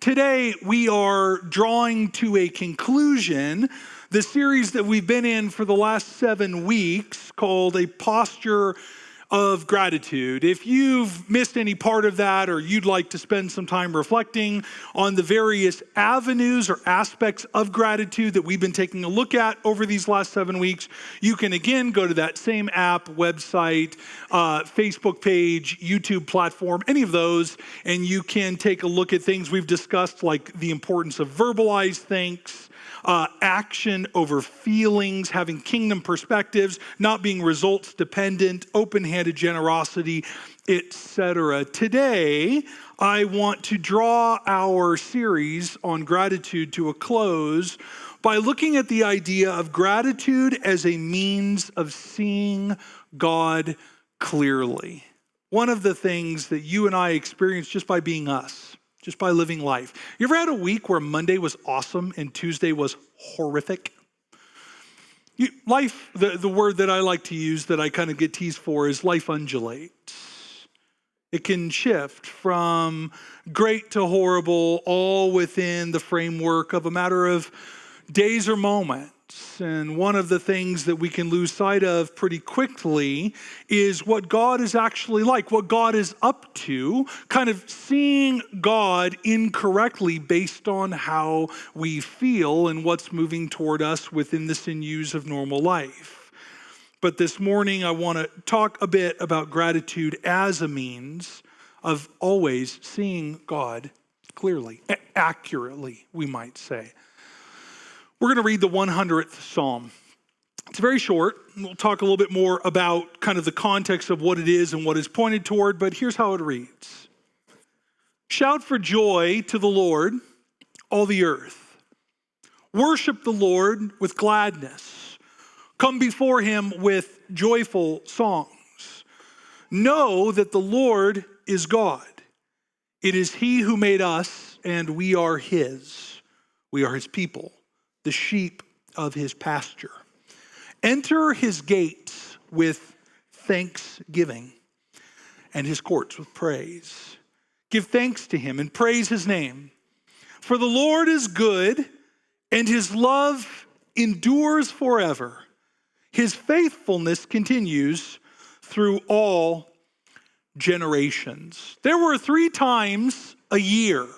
Today, we are drawing to a conclusion the series that we've been in for the last 7 weeks called A Posture of Gratitude. If you've missed any part of that or you'd like to spend some time reflecting on the various avenues or aspects of gratitude that we've been taking a look at over these last 7 weeks, you can again go to that same app, website, Facebook page, YouTube platform, any of those, and you can take a look at things we've discussed like the importance of verbalized thanks, action over feelings, having kingdom perspectives, not being results dependent, open-handed generosity, etc. Today, I want to draw our series on gratitude to a close by looking at the idea of gratitude as a means of seeing God clearly. One of the things that you and I experience just by being us, just by living life. You ever had a week where Monday was awesome and Tuesday was horrific? Life, the word that I like to use that I kind of get teased for is life undulates. It can shift from great to horrible, all within the framework of a matter of days or moments. And one of the things that we can lose sight of pretty quickly is what God is actually like, what God is up to, kind of seeing God incorrectly based on how we feel and what's moving toward us within the sinews of normal life. But this morning, I want to talk a bit about gratitude as a means of always seeing God clearly, accurately, we might say. We're going to read the 100th Psalm. It's very short. We'll talk a little bit more about kind of the context of what it is and what it's pointed toward, but here's how it reads. Shout for joy to the Lord, all the earth. Worship the Lord with gladness. Come before him with joyful songs. Know that the Lord is God. It is he who made us, and we are his. We are his people, the sheep of his pasture. Enter his gates with thanksgiving and his courts with praise. Give thanks to him and praise his name. For the Lord is good and his love endures forever. His faithfulness continues through all generations. There were 3 times a year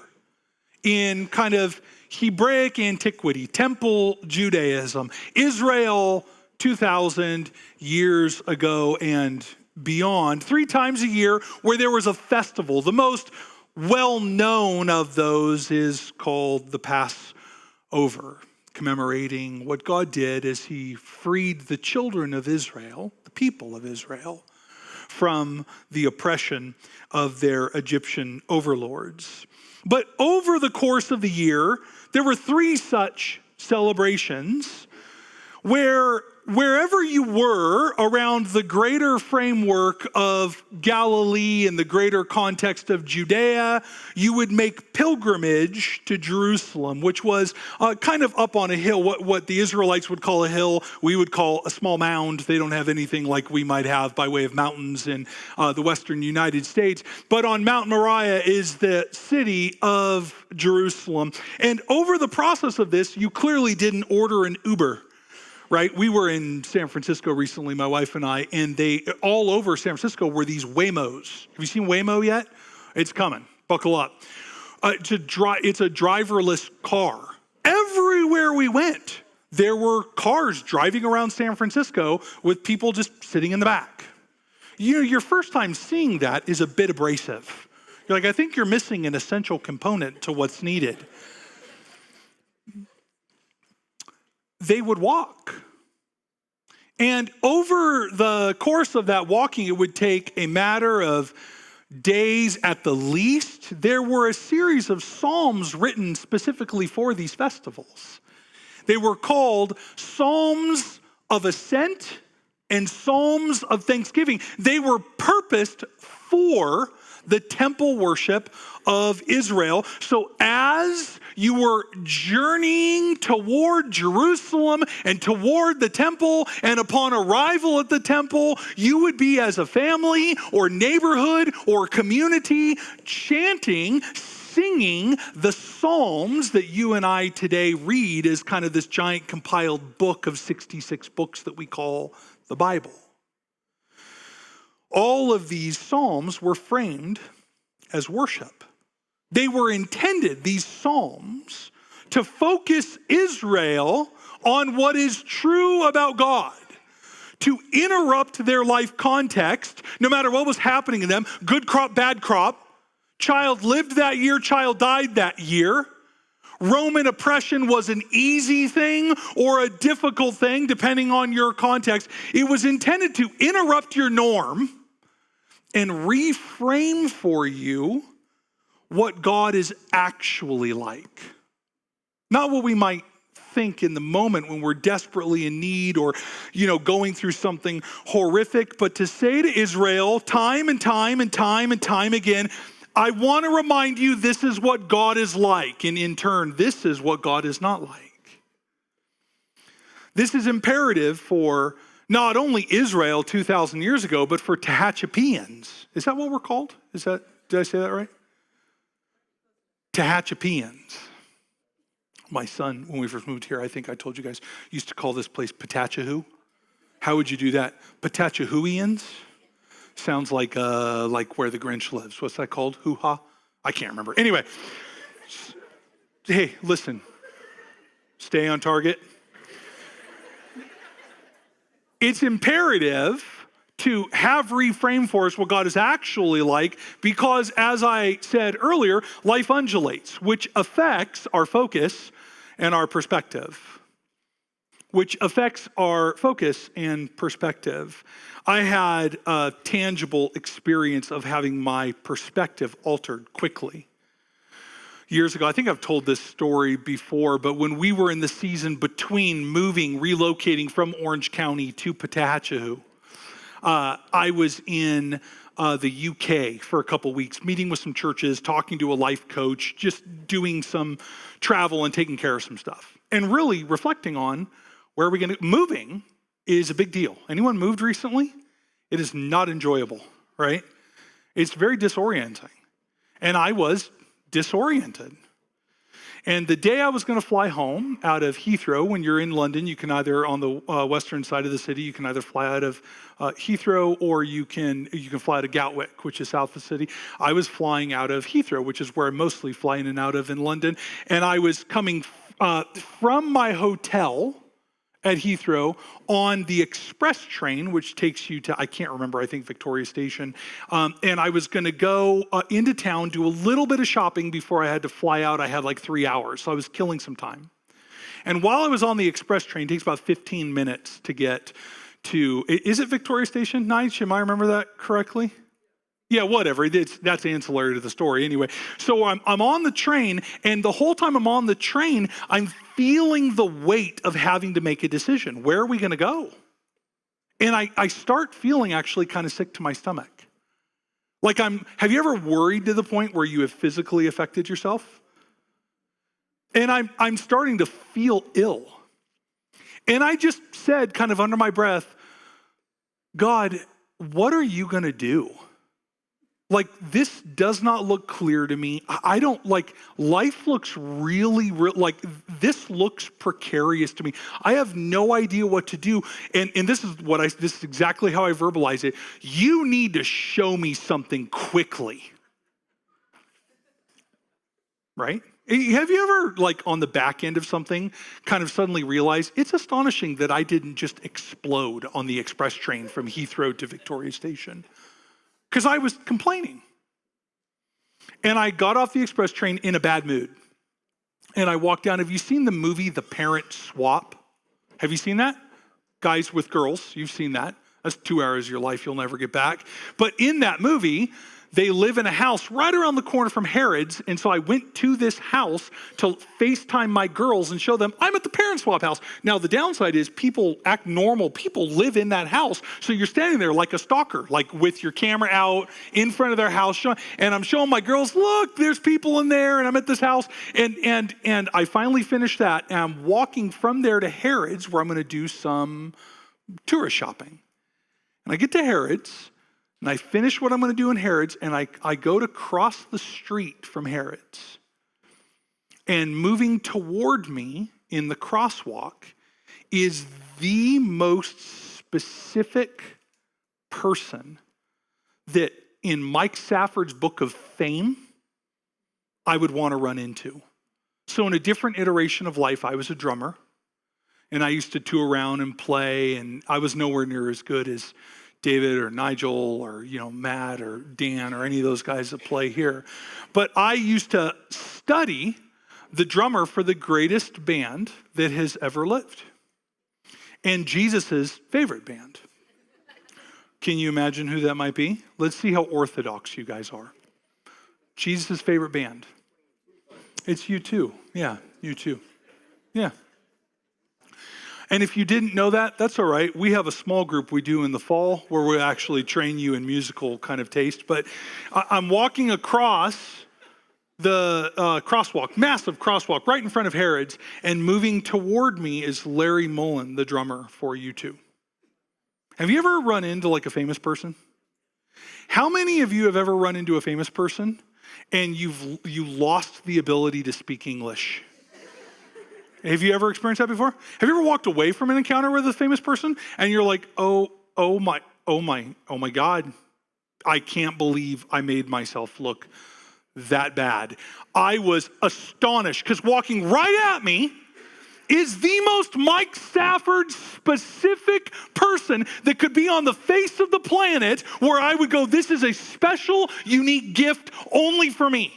in kind of Hebraic antiquity, Temple Judaism, Israel 2,000 years ago and beyond, 3 times a year where there was a festival. The most well-known of those is called the Passover, commemorating what God did as he freed the children of Israel, the people of Israel, from the oppression of their Egyptian overlords. But over the course of the year, there were 3 such celebrations where wherever you were around the greater framework of Galilee and the greater context of Judea, you would make pilgrimage to Jerusalem, which was kind of up on a hill. What the Israelites would call a hill, we would call a small mound. They don't have anything like we might have by way of mountains in the western United States. But on Mount Moriah is the city of Jerusalem. And over the process of this, you clearly didn't order an Uber. Right? We were in San Francisco recently, my wife and I, and they all over San Francisco were these Waymos. Have you seen Waymo yet? It's coming. Buckle up. It's a driverless car. Everywhere we went, there were cars driving around San Francisco with people just sitting in the back. You know, your first time seeing that is a bit abrasive. You're like, I think you're missing an essential component to what's needed. They would walk. And over the course of that walking, it would take a matter of days at the least. There were a series of psalms written specifically for these festivals. They were called Psalms of Ascent and Psalms of Thanksgiving. They were purposed for the temple worship of Israel. So as you were journeying toward Jerusalem and toward the temple, and upon arrival at the temple, you would be as a family or neighborhood or community chanting, singing the Psalms that you and I today read as kind of this giant compiled book of 66 books that we call the Bible. All of these Psalms were framed as worship. They were intended, these Psalms, to focus Israel on what is true about God, to interrupt their life context, no matter what was happening to them, good crop, bad crop, child lived that year, child died that year. Roman oppression was an easy thing or a difficult thing, depending on your context. It was intended to interrupt your norm and reframe for you what God is actually like. Not what we might think in the moment when we're desperately in need or, going through something horrific, but to say to Israel time and time and time and time again, I want to remind you this is what God is like, and in turn, this is what God is not like. This is imperative for not only Israel 2,000 years ago, but for Tehachapians. Is that what we're called? Did I say that right? Tehachapians. My son, when we first moved here, I think I told you guys, used to call this place Patachahu. How would you do that? Patachahuians? Sounds like where the Grinch lives. What's that called? Hoo-ha? I can't remember. Anyway, hey, listen. Stay on target. It's imperative to have reframed for us what God is actually like because, as I said earlier, life undulates, which affects our focus and our perspective. I had a tangible experience of having my perspective altered quickly. Years ago, I think I've told this story before, but when we were in the season between relocating from Orange County to Patachahu, I was in the UK for a couple weeks, meeting with some churches, talking to a life coach, just doing some travel and taking care of some stuff. And really reflecting on where are we going to, moving is a big deal. Anyone moved recently? It is not enjoyable, right? It's very disorienting. And I was disoriented. And the day I was going to fly home out of Heathrow, when you're in London, you can either, on the western side of the city, you can either fly out of Heathrow or you can fly out of Gatwick, which is south of the city. I was flying out of Heathrow, which is where I mostly fly in and out of in London. And I was coming from my hotel at Heathrow on the express train, which takes you to, I can't remember, I think Victoria Station. And I was going to go into town, do a little bit of shopping before I had to fly out. I had like 3 hours, so I was killing some time. And while I was on the express train, it takes about 15 minutes to get to, is it Victoria Station, Nige? Am I remember that correctly? Yeah, whatever. That's ancillary to the story anyway. So I'm on the train, and the whole time I'm on the train, I'm feeling the weight of having to make a decision. Where are we going to go? And I start feeling actually kind of sick to my stomach. Have you ever worried to the point where you have physically affected yourself? And I'm starting to feel ill. And I just said kind of under my breath, God, what are you going to do? This does not look clear to me. I don't, life looks really, this looks precarious to me. I have no idea what to do. And this is exactly how I verbalize it. You need to show me something quickly. Right? Have you ever, on the back end of something, kind of suddenly realize it's astonishing that I didn't just explode on the express train from Heathrow to Victoria Station? Because I was complaining. And I got off the express train in a bad mood. And I walked down. Have you seen the movie The Parent Swap? Have you seen that? Guys with girls, you've seen that. That's 2 hours of your life you'll never get back. But in that movie, they live in a house right around the corner from Harrods. And so I went to this house to FaceTime my girls and show them I'm at the Parent Swap house. Now, the downside is people act normal. People live in that house. So you're standing there like a stalker, with your camera out in front of their house. And I'm showing my girls, look, there's people in there and I'm at this house. And I finally finished that. And I'm walking from there to Harrods where I'm going to do some tourist shopping. And I get to Harrods. And I finish what I'm going to do in Harrods, and I go to cross the street from Harrods. And moving toward me in the crosswalk is the most specific person that in Mike Safford's book of fame, I would want to run into. So in a different iteration of life, I was a drummer, and I used to tour around and play, and I was nowhere near as good as David or Nigel or Matt or Dan or any of those guys that play here. But I used to study the drummer for the greatest band that has ever lived, and Jesus's favorite band. Can you imagine who that might be? Let's see how orthodox you guys are. Jesus' favorite band. It's U2. Yeah, U2. Yeah. And if you didn't know that, that's all right. We have a small group we do in the fall where we actually train you in musical kind of taste. But I'm walking across the crosswalk, massive crosswalk right in front of Harrods, and moving toward me is Larry Mullen, the drummer for U2. Have you ever run into like a famous person? How many of you have ever run into a famous person and you lost the ability to speak English? Have you ever experienced that before? Have you ever walked away from an encounter with a famous person and you're like, oh my God, I can't believe I made myself look that bad. I was astonished because walking right at me is the most Mike Safford specific person that could be on the face of the planet where I would go, this is a special, unique gift only for me.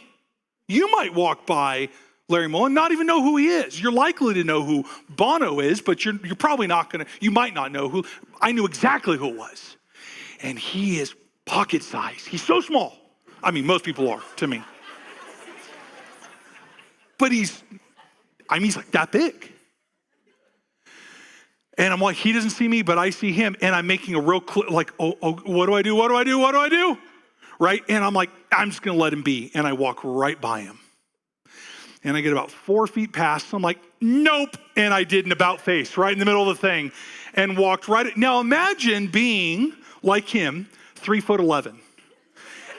You might walk by Larry Mullen, not even know who he is. You're likely to know who Bono is, but you're probably not going to, you might not know who. I knew exactly who it was. And he is pocket size. He's so small. I mean, most people are to me. But he's like that big. And I'm like, he doesn't see me, but I see him. And I'm making a real what do I do? What do I do? What do I do? Right? And I'm like, I'm just going to let him be. And I walk right by him. And I get about 4 feet past. I'm like, nope. And I did an about face right in the middle of the thing and walked right. Now imagine being like him, 3'11",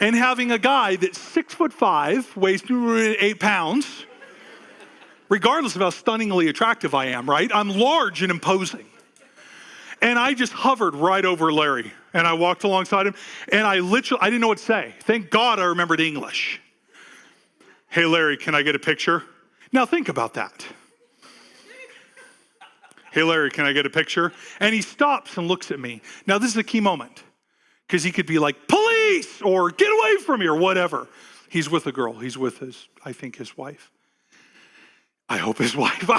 and having a guy that's 6'5", weighs 8 pounds, regardless of how stunningly attractive I am, right? I'm large and imposing. And I just hovered right over Larry. And I walked alongside him. And I didn't know what to say. Thank God I remembered English. Hey, Larry, can I get a picture? Now think about that. Hey, Larry, can I get a picture? And he stops and looks at me. Now this is a key moment. Because he could be like, police, or get away from me, or whatever. He's with a girl. He's with his wife. I hope his wife.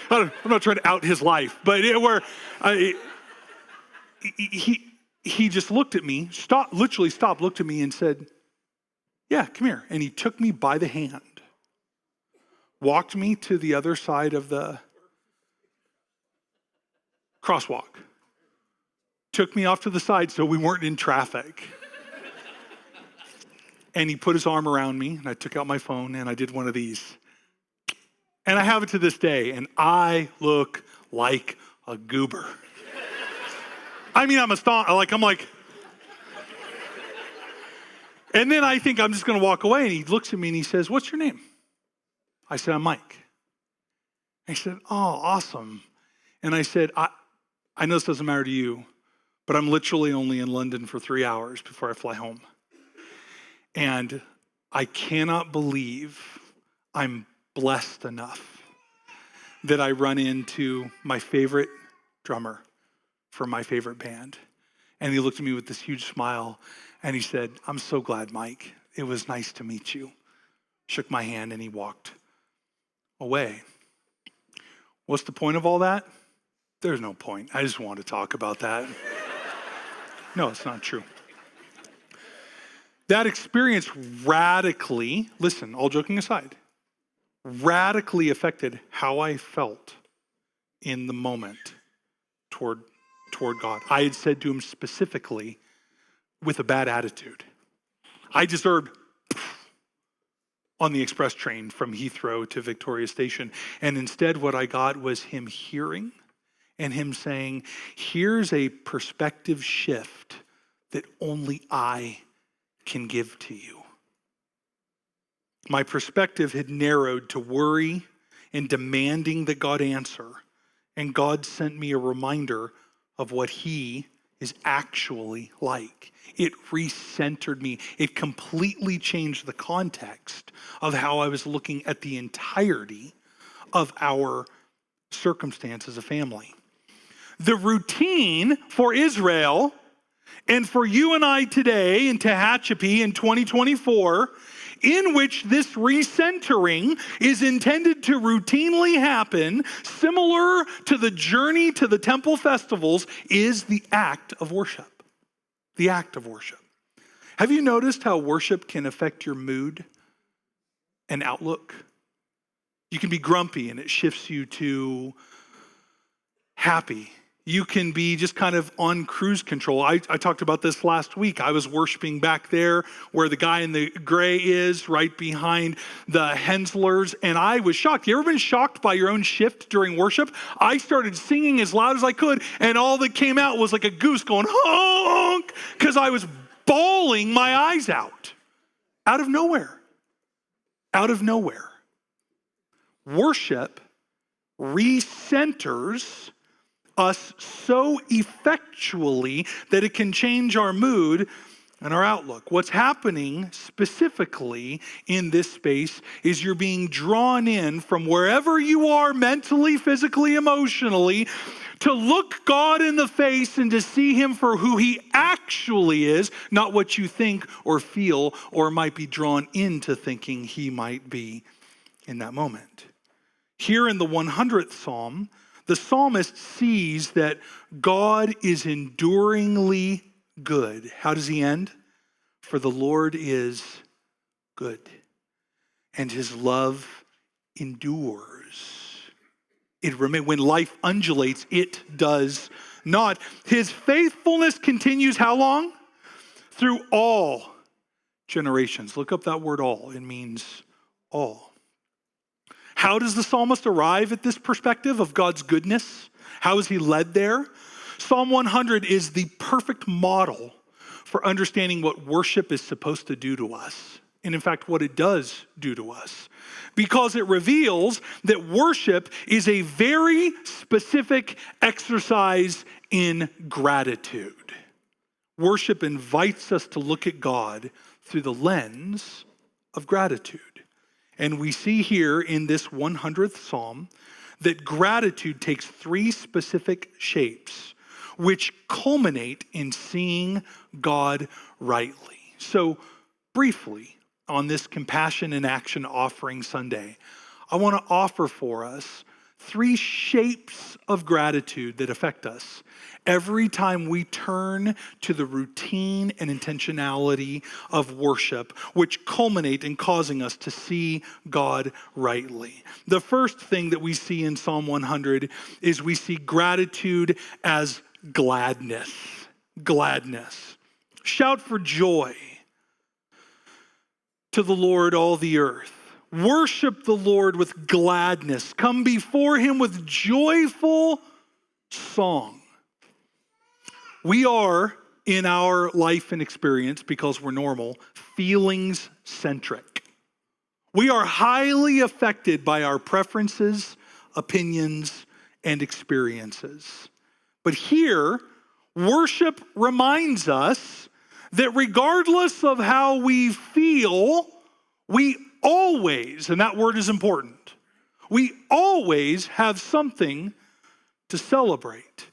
I'm not trying to out his life, but he just looked at me, literally stopped, looked at me and said, yeah, come here. And he took me by the hand, walked me to the other side of the crosswalk, took me off to the side so we weren't in traffic. And he put his arm around me, and I took out my phone, and I did one of these. And I have it to this day, and I look like a goober. I mean, I'm like, and then I think I'm just going to walk away, and he looks at me and he says, what's your name? I said, I'm Mike. And he said, oh, awesome. And I said, I know this doesn't matter to you, but I'm literally only in London for 3 hours before I fly home. And I cannot believe I'm blessed enough that I run into my favorite drummer for my favorite band. And he looked at me with this huge smile and he said, I'm so glad, Mike. It was nice to meet you. Shook my hand and he walked away. What's the point of all that? There's no point. I just want to talk about that. No, it's not true. That experience radically, listen, all joking aside, radically affected how I felt in the moment toward God. I had said to him specifically with a bad attitude, I deserved on the express train from Heathrow to Victoria Station. And instead what I got was him hearing and him saying, here's a perspective shift that only I can give to you. My perspective had narrowed to worry and demanding that God answer. And God sent me a reminder of what he is actually like. It recentered me. It completely changed the context of how I was looking at the entirety of our circumstance as a family. The routine for Israel and for you and I today in Tehachapi in 2024, in which this recentering is intended to routinely happen, similar to the journey to the temple festivals, is the act of worship. The act of worship. Have you noticed how worship can affect your mood and outlook? You can be grumpy and it shifts you to happy. You can be just kind of on cruise control. I talked about this last week. I was worshiping back there where the guy in the gray is, right behind the Henslers, and I was shocked. You ever been shocked by your own shift during worship? I started singing as loud as I could, and all that came out was like a goose going honk, because I was bawling my eyes out of nowhere. Out of nowhere. Worship recenters us so effectually that it can change our mood and our outlook. What's happening specifically in this space is you're being drawn in from wherever you are mentally, physically, emotionally, to look God in the face and to see him for who he actually is, not what you think or feel or might be drawn into thinking he might be in that moment. Here in the 100th Psalm, the psalmist sees that God is enduringly good. How does he end? For the Lord is good, and his love endures. When life undulates, it does not. His faithfulness continues how long? Through all generations. Look up that word all. It means all. How does the psalmist arrive at this perspective of God's goodness? How is he led there? Psalm 100 is the perfect model for understanding what worship is supposed to do to us. And in fact, what it does do to us. Because it reveals that worship is a very specific exercise in gratitude. Worship invites us to look at God through the lens of gratitude. And we see here in this 100th Psalm that gratitude takes three specific shapes, which culminate in seeing God rightly. So briefly, on this Compassion in Action Offering Sunday, I want to offer for us three shapes of gratitude that affect us every time we turn to the routine and intentionality of worship, which culminate in causing us to see God rightly. The first thing that we see in Psalm 100 is we see gratitude as gladness. Gladness. Shout for joy to the Lord, all the earth. Worship the Lord with gladness. Come before him with joyful song. We are, in our life and experience, because we're normal, feelings centric. We are highly affected by our preferences, opinions, and experiences. But here, worship reminds us that regardless of how we feel, we always, and that word is important, we always have something to celebrate.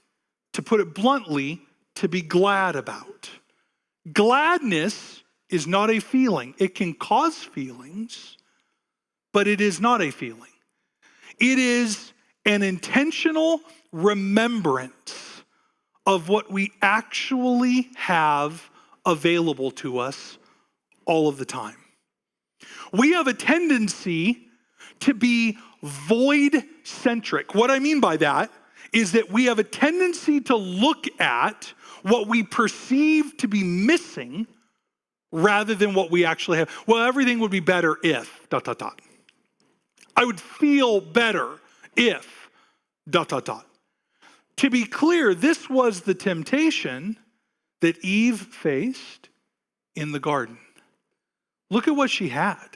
To put it bluntly, to be glad about. Gladness is not a feeling. It can cause feelings, but it is not a feeling. It is an intentional remembrance of what we actually have available to us all of the time. We have a tendency to be void-centric. What I mean by that is that we have a tendency to look at what we perceive to be missing rather than what we actually have. Well, everything would be better if, ... I would feel better if, ... To be clear, this was the temptation that Eve faced in the garden. Look at what she had.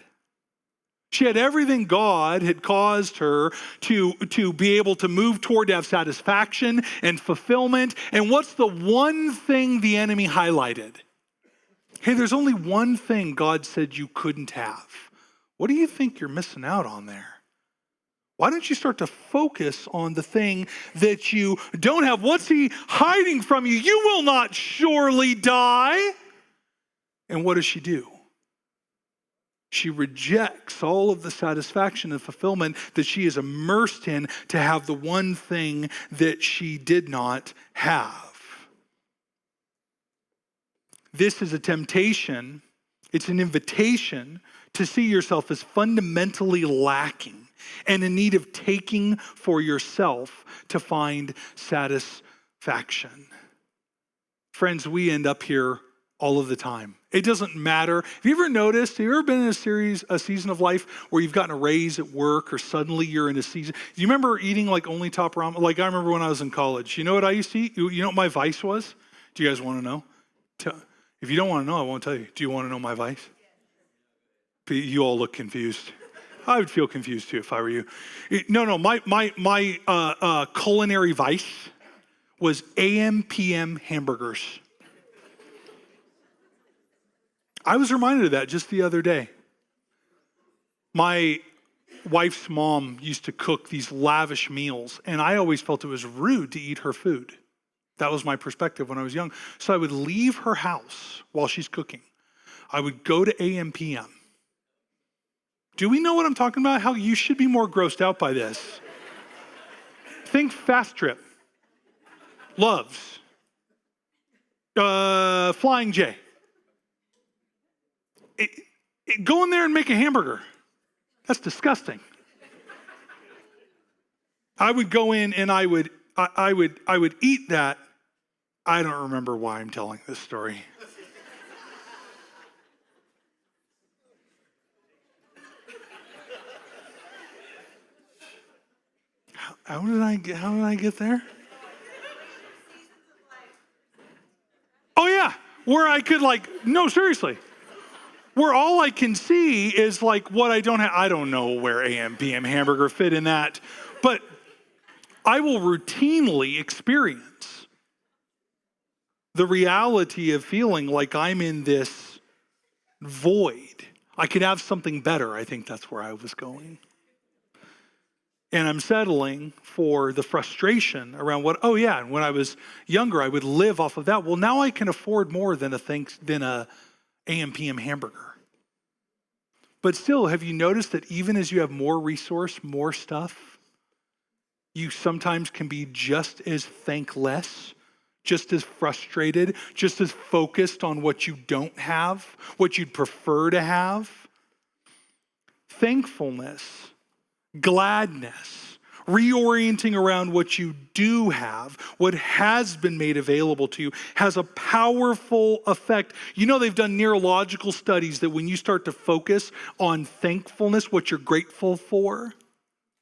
She had everything God had caused her to be able to move toward, to have satisfaction and fulfillment. And what's the one thing the enemy highlighted? Hey, there's only one thing God said you couldn't have. What do you think you're missing out on there? Why don't you start to focus on the thing that you don't have? What's he hiding from you? You will not surely die. And what does she do? She rejects all of the satisfaction and fulfillment that she is immersed in to have the one thing that she did not have. This is a temptation. It's an invitation to see yourself as fundamentally lacking and in need of taking for yourself to find satisfaction. Friends, we end up here all of the time. It doesn't matter. Have you ever noticed, have you ever been in a season of life where you've gotten a raise at work or suddenly you're in a season? Do you remember eating like only top ramen? Like I remember when I was in college. You know what I used to eat? You know what my vice was? Do you guys want to know? If you don't want to know, I won't tell you. Do you want to know my vice? You all look confused. I would feel confused too if I were you. No, my culinary vice was AM, PM hamburgers. I was reminded of that just the other day. My wife's mom used to cook these lavish meals, and I always felt it was rude to eat her food. That was my perspective when I was young. So I would leave her house while she's cooking. I would go to AM, PM. Do we know what I'm talking about? How you should be more grossed out by this. Think Fast Trip, Loves, Flying J. Go in there and make a hamburger. That's disgusting. I would go in and I would eat that. I don't remember why I'm telling this story. How did I get there? Oh yeah, where I could no, seriously. Where all I can see is what I don't have. I don't know where AM, PM hamburger fit in that, but I will routinely experience the reality of feeling like I'm in this void. I could have something better. I think that's where I was going. And I'm settling for the frustration around and when I was younger, I would live off of that. Well, now I can afford more than a AM, PM hamburger. But still, have you noticed that even as you have more resource, more stuff, you sometimes can be just as thankless, just as frustrated, just as focused on what you don't have, what you'd prefer to have? Thankfulness, gladness, reorienting around what you do have, what has been made available to you, has a powerful effect. You know, they've done neurological studies that when you start to focus on thankfulness, what you're grateful for,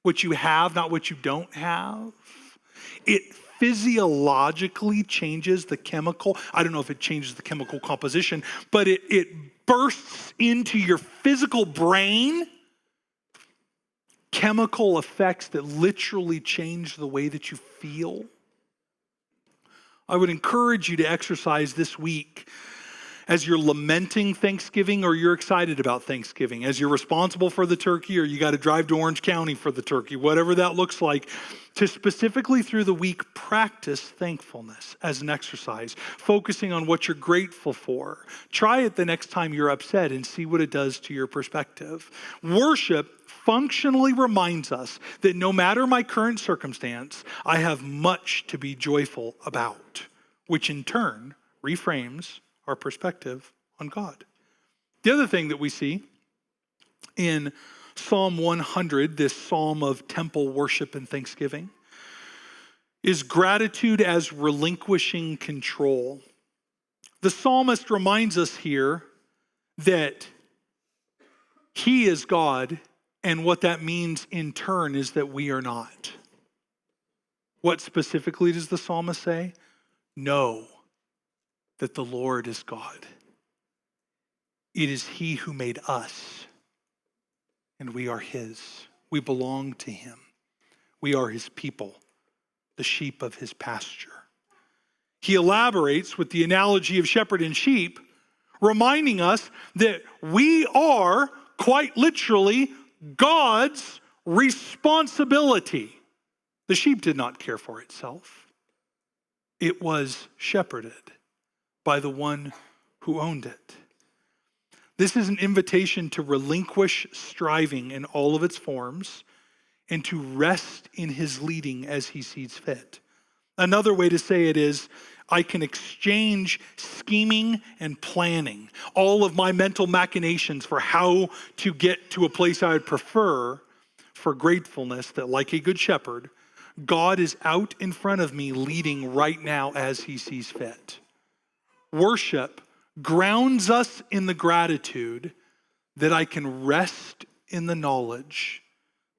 what you have, not what you don't have, it physiologically changes the chemical. I don't know if it changes the chemical composition, but it bursts into your physical brain chemical effects that literally change the way that you feel. I would encourage you to exercise this week as you're lamenting Thanksgiving or you're excited about Thanksgiving, as you're responsible for the turkey or you got to drive to Orange County for the turkey, whatever that looks like, to specifically through the week practice thankfulness as an exercise, focusing on what you're grateful for. Try it the next time you're upset and see what it does to your perspective. Worship functionally reminds us that no matter my current circumstance, I have much to be joyful about, which in turn reframes our perspective on God. The other thing that we see in Psalm 100, this psalm of temple worship and thanksgiving, is gratitude as relinquishing control. The psalmist reminds us here that he is God, and what that means in turn is that we are not. What specifically does the psalmist say? Know that the Lord is God. It is he who made us, and we are his. We belong to him. We are his people, the sheep of his pasture. He elaborates with the analogy of shepherd and sheep, reminding us that we are, quite literally, God's responsibility. The sheep did not care for itself. It was shepherded by the one who owned it. This is an invitation to relinquish striving in all of its forms and to rest in his leading as he sees fit. Another way to say it is, I can exchange scheming and planning, all of my mental machinations for how to get to a place I would prefer, for gratefulness that, like a good shepherd, God is out in front of me leading right now as he sees fit. Worship grounds us in the gratitude that I can rest in the knowledge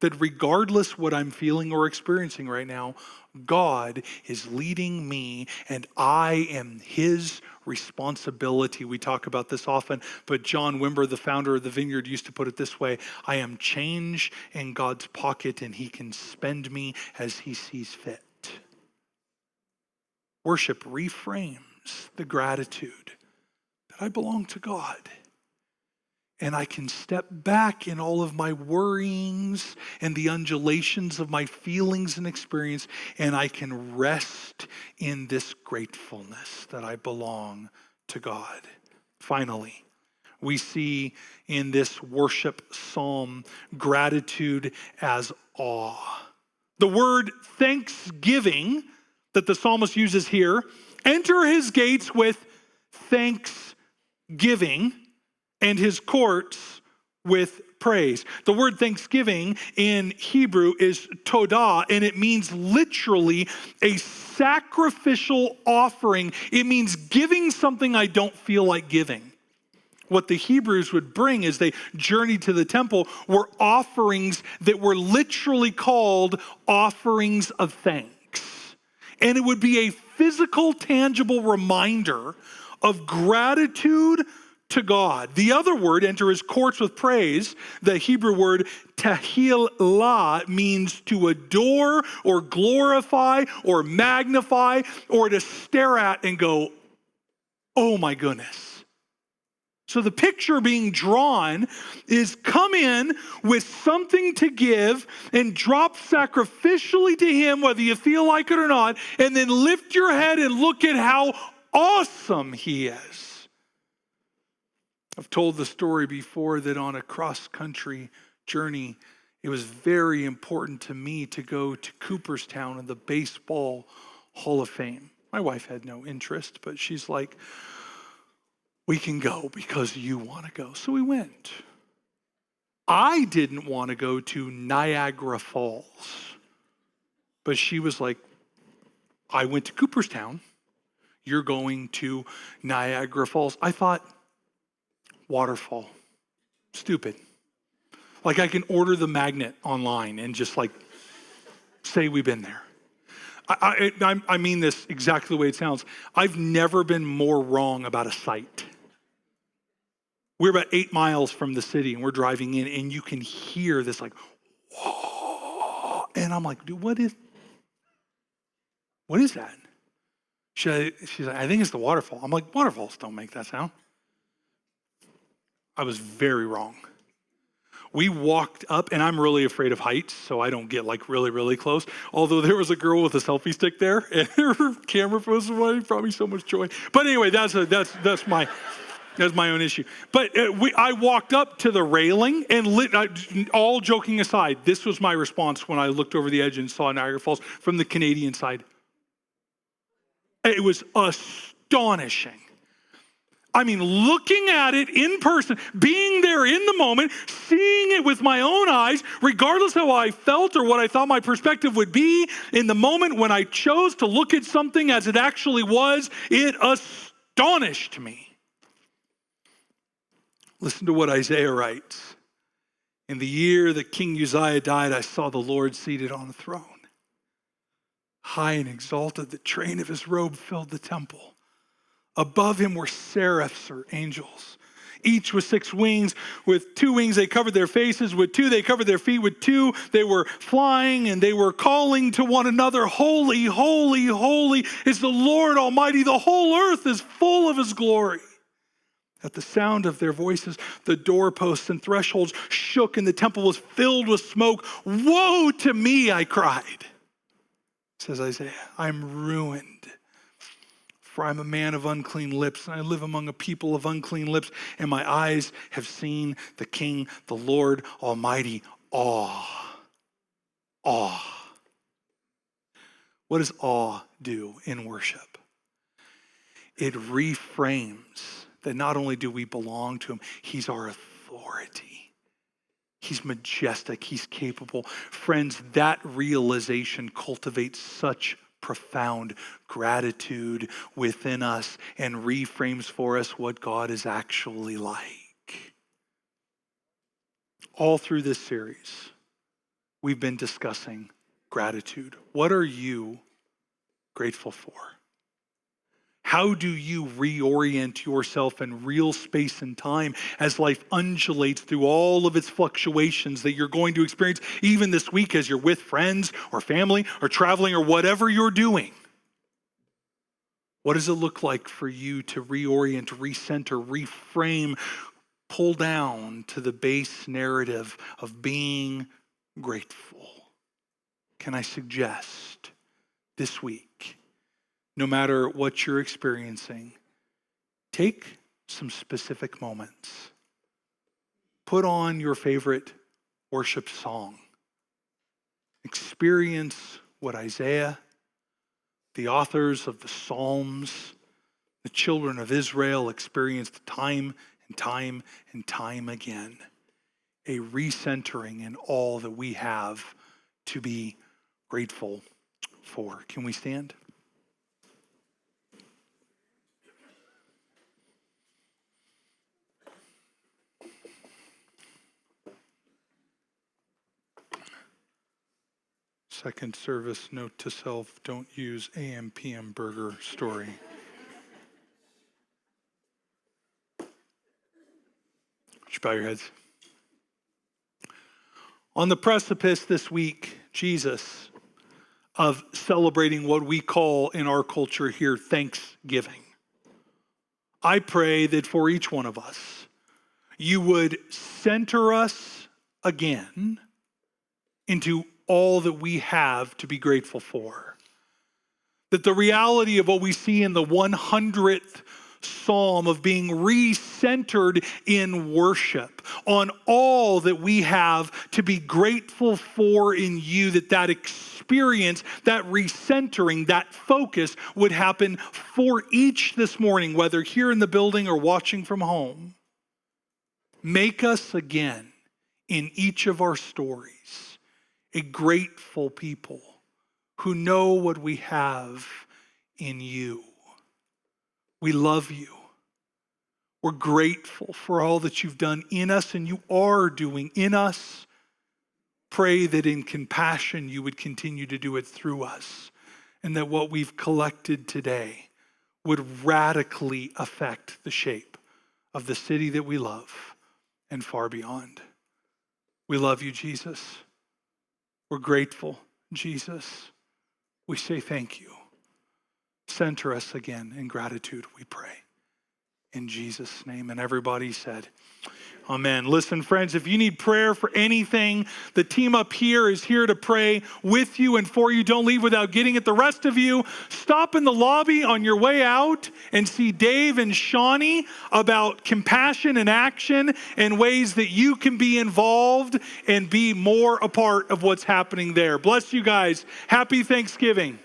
that regardless what I'm feeling or experiencing right now, God is leading me and I am his responsibility. We talk about this often, but John Wimber, the founder of the Vineyard, used to put it this way: I am change in God's pocket and he can spend me as he sees fit. Worship reframes the gratitude that I belong to God. And I can step back in all of my worryings and the undulations of my feelings and experience, and I can rest in this gratefulness that I belong to God. Finally, we see in this worship psalm gratitude as awe. The word thanksgiving that the psalmist uses here, enter his gates with thanksgiving, and his courts with praise. The word thanksgiving in Hebrew is todah, and it means literally a sacrificial offering. It means giving something I don't feel like giving. What the Hebrews would bring as they journeyed to the temple were offerings that were literally called offerings of thanks. And it would be a physical, tangible reminder of gratitude to God. The other word, enter his courts with praise, the Hebrew word tehillah, means to adore or glorify or magnify or to stare at and go, oh my goodness. So the picture being drawn is come in with something to give and drop sacrificially to him, whether you feel like it or not, and then lift your head and look at how awesome he is. I've told the story before that on a cross-country journey, it was very important to me to go to Cooperstown in the Baseball Hall of Fame. My wife had no interest, but she's like, we can go because you want to go. So we went. I didn't want to go to Niagara Falls, but she was like, I went to Cooperstown. You're going to Niagara Falls. I thought, waterfall. Stupid. Like I can order the magnet online and just like say we've been there. I mean this exactly the way it sounds. I've never been more wrong about a site. We're about 8 miles from the city and we're driving in and you can hear this like, whoa. And I'm like, dude, what is that? She's like, I think it's the waterfall. I'm like, waterfalls don't make that sound. I was very wrong. We walked up, and I'm really afraid of heights, so I don't get like really, really close. Although there was a girl with a selfie stick there, and her camera was away, brought me so much joy. But anyway, that's my own issue. But I walked up to the railing, and all joking aside, this was my response when I looked over the edge and saw Niagara Falls from the Canadian side. It was astonishing. I mean, looking at it in person, being there in the moment, seeing it with my own eyes, regardless of how I felt or what I thought my perspective would be, in the moment when I chose to look at something as it actually was, it astonished me. Listen to what Isaiah writes. In the year that King Uzziah died, I saw the Lord seated on a throne. High and exalted, the train of his robe filled the temple. Above him were seraphs, or angels, each with 6 wings. With 2 wings they covered their faces, with 2 they covered their feet, with 2 they were flying, and they were calling to one another, "Holy, holy, holy is the Lord Almighty. The whole earth is full of his glory." At the sound of their voices, the doorposts and thresholds shook, and the temple was filled with smoke. "Woe to me," I cried, says Isaiah. "I'm ruined, for I'm a man of unclean lips, and I live among a people of unclean lips, and my eyes have seen the King, the Lord Almighty." Awe. Awe. What does awe do in worship? It reframes that not only do we belong to him, he's our authority. He's majestic. He's capable. Friends, that realization cultivates such profound gratitude within us and reframes for us what God is actually like. All through this series, we've been discussing gratitude. What are you grateful for? How do you reorient yourself in real space and time as life undulates through all of its fluctuations that you're going to experience even this week as you're with friends or family or traveling or whatever you're doing? What does it look like for you to reorient, recenter, reframe, pull down to the base narrative of being grateful? Can I suggest this week, no matter what you're experiencing, take some specific moments. Put on your favorite worship song. Experience what Isaiah, the authors of the Psalms, the children of Israel experienced time and time and time again. A recentering in all that we have to be grateful for. Can we stand? Second service, note to self, don't use AM PM burger story. Would you bow your heads? On the precipice this week, Jesus, of celebrating what we call in our culture here Thanksgiving, I pray that for each one of us, you would center us again into all that we have to be grateful for. That the reality of what we see in the 100th Psalm of being recentered in worship on all that we have to be grateful for in you, that experience, that recentering, that focus would happen for each this morning, whether here in the building or watching from home. Make us again in each of our stories a grateful people who know what we have in you. We love you. We're grateful for all that you've done in us and you are doing in us. Pray that in compassion you would continue to do it through us, and that what we've collected today would radically affect the shape of the city that we love and far beyond. We love you, Jesus. We're grateful, Jesus. We say thank you. Center us again in gratitude, we pray. In Jesus' name. And everybody said, amen. Listen, friends, if you need prayer for anything, the team up here is here to pray with you and for you. Don't leave without getting it. The rest of you, stop in the lobby on your way out and see Dave and Shawnee about compassion and action and ways that you can be involved and be more a part of what's happening there. Bless you guys. Happy Thanksgiving.